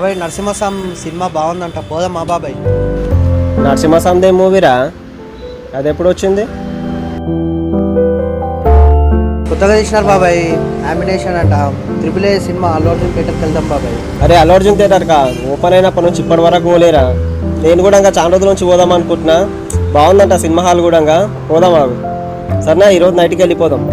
బాబాయ్ నరసింహస్వామి సినిమా బాగుందంట, పోదామా బాబాయ్? నరసింహస్వామి మూవీరా? అది ఎప్పుడు వచ్చింది? కొత్తగా తీసినారు బాబాయ్, నామినేషన్ అంట. AAA సినిమా అల్లు అర్జున్ థియేటర్కి వెళ్దాం బాబాయ్. అరే అల్లు అర్జున్ థియేటర్ కా ఓపెన్ అయినప్పటి నుంచి ఇప్పటి వరకు పోలేరా? నేను కూడా ఇంకా చాలా రోజుల నుంచి పోదాం అనుకుంటున్నా. బాగుందంట సినిమా హాల్ కూడా, పోదాం ఆగు. సరేనా, ఈరోజు నైట్కి వెళ్ళిపోదాం.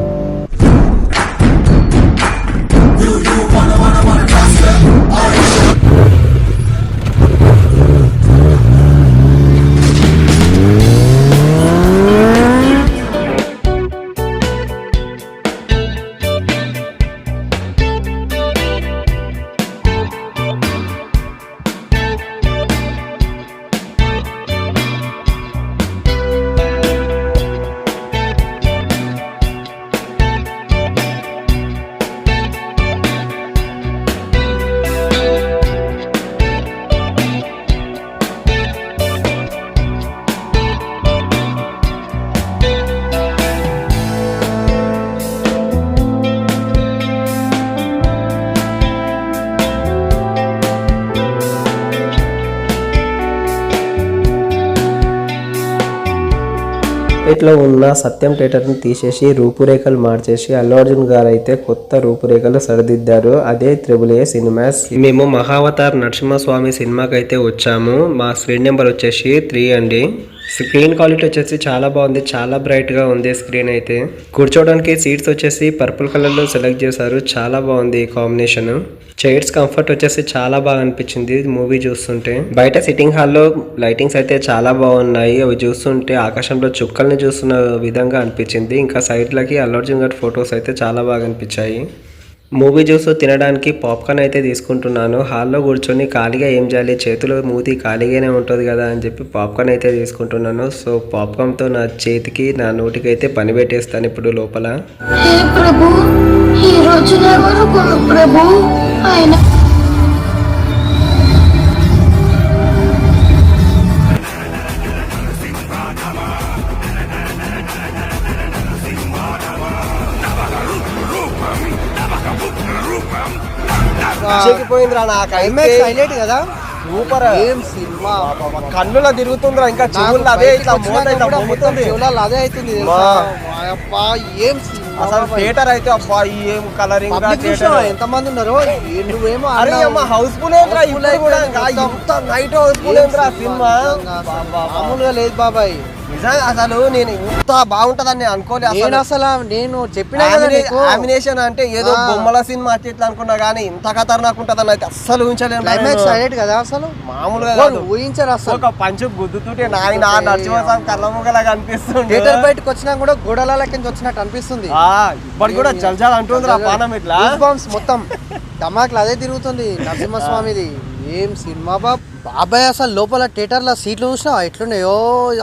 ఇట్లా ఉన్న సత్యం థియేటర్ని తీసేసి రూపురేఖలు మార్చేసి అల్లు అర్జున్ గారు అయితే కొత్త రూపురేఖలు సరిదిద్దారు. అదే AAA సినిమాస్. మేము మహావతార్ నరసింహస్వామి సినిమాకి అయితే వచ్చాము. మా స్క్రీన్ నెంబర్ వచ్చేసి 3 అండి. స్క్రీన్ క్వాలిటీ వచ్చేసి చాలా బాగుంది, చాలా బ్రైట్ గా ఉంది స్క్రీన్ అయితే. కూర్చోవడానికి సీట్స్ వచ్చేసి పర్పుల్ కలర్ లో సెలెక్ట్ చేశారు, చాలా బాగుంది కాంబినేషన్. చైర్స్ కంఫర్ట్ వచ్చేసి చాలా బాగా అనిపించింది మూవీ చూస్తుంటే. బయట సిట్టింగ్ హాల్లో లైటింగ్స్ అయితే చాలా బాగున్నాయి, అవి చూస్తుంటే ఆకాశంలో చుక్కల్ని చూస్తున్న విధంగా అనిపించింది. ఇంకా సైడ్ లకి అల్లు అర్జున్ గారి ఫొటోస్ అయితే చాలా బాగా అనిపించాయి. మూవీ చూస్తూ తినడానికి పాప్కార్న్ అయితే తీసుకుంటున్నాను. హాల్లో కూర్చొని ఖాళీగా ఏం చేయాలి, చేతిలో మూతి ఖాళీగానే ఉంటుంది కదా అని చెప్పి పాప్కార్న్ అయితే తీసుకుంటున్నాను. సో పాప్కార్న్తో నా చేతికి నా నోటికి అయితే పని పెట్టేస్తాను ఇప్పుడు లోపల. చెక్కిపోయిందిరా హైలైట్ కదా, సూపర్. ఏం సినిమా, కన్నులా తిరుగుతుందిరా, ఇంకా చెవుల్లో అదే ఇట్లా చెవులలో అదే అవుతుంది. ఏం అసలు థియేటర్ అయితే అబ్బా ఏం కలరింగ్. ఎంతమంది ఉన్నారు, నువ్వేమో హౌస్ఫుల్ నైట్ హౌస్ఫుల్ సినిమా మామూలుగా లేదు బాబాయ్. నిజంగా అసలు నేను ఇంత బాగుంటదని అనుకోలేదు అసలు. నేను చెప్పిన నామినేషన్ అంటే ఏదో బొమ్మల సినిమా ఇట్లా అనుకున్నా కానీ ఇంత ఖతర్నాక్ ఉంటదని అయితే అస్సలు ఊహించలేదు కదా. అసలు మామూలుగా ఊహించారు అసలు. ఒక పంచు గుద్దుతుంటే నాయన నరసింహస్వామి కళ్ళముగలాగా అనిపిస్తుంది. థియేటర్ బయటకు వచ్చినా కూడా గోడలకి వచ్చినట్టు అనిపిస్తుంది. ఇప్పుడు కూడా జల్జాల్ అంటుంది రా పానం, ఇట్లా మొత్తం ధమాక్లు అదే తిరుగుతుంది నరసింహస్వామిది. ఏం సినిమా బాబాయ్. అసలు లోపల థియేటర్లో సీట్లు చూసినా ఎట్లున్నాయో,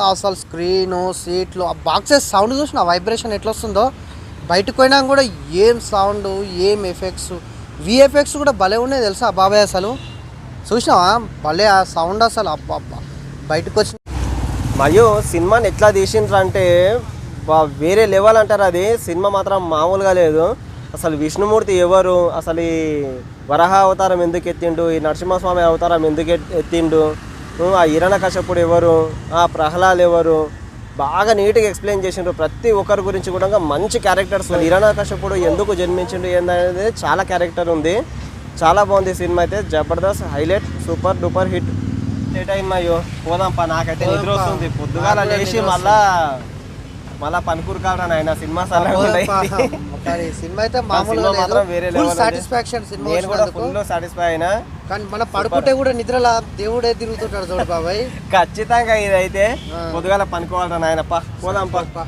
అసలు స్క్రీను సీట్లు, ఆ బాక్సెస్ సౌండ్ చూసినా వైబ్రేషన్ ఎట్లా వస్తుందో. బయటకు పోయినా కూడా ఏం సౌండ్, ఏం ఎఫెక్ట్స్, VFX కూడా భలే ఉన్నాయి తెలుసా బాబాయ్. అసలు చూసినావా భలే ఆ సౌండ్ అసలు. అబ్బా బయటకు వచ్చి మరియు సినిమాని ఎట్లా తీసిండ్రు అంటే వేరే లెవెల్ అంటారు. అది సినిమా మాత్రం మామూలుగా లేదు. అసలు విష్ణుమూర్తి ఎవరు, అసలు ఈ వరాహ అవతారం ఎందుకు ఎత్తిండు, ఈ నరసింహస్వామి అవతారం ఎందుకు ఎత్తిండు, ఆ హిరణ్యకశపుడు ఎవరు, ఆ ప్రహ్లాద్ ఎవరు, బాగా నీట్గా ఎక్స్ప్లెయిన్ చేసిండ్రు. ప్రతి ఒక్కరి గురించి కూడా మంచి క్యారెక్టర్స్. హిరణ్యకశపుడు ఎందుకు జన్మించిండు ఏందనేది చాలా క్యారెక్టర్ ఉంది. చాలా బాగుంది సినిమా అయితే, Jabardasth, highlight, super duper hit. Late అయింది అయ్యో, పోదాంపా, నాకైతే నిద్ర వస్తుంది. పొద్దుగాల లేచి మళ్ళా పనికూరు కావడం ఆయన సినిమా సినిమా అయితే మామూలుగా వేరే సాటిస్ఫాక్షన్. నేను కూడా ఫుల్ సాటిస్ఫై అయినా. కానీ మన పడుకుంటే కూడా నిద్రలా దేవుడే తిరుగుతుంటాడు చూడు బాబాయ్. ఖచ్చితంగా ఇదైతే పొద్దుగాల పనుకోవాలరా నాయన, పోదాంపా.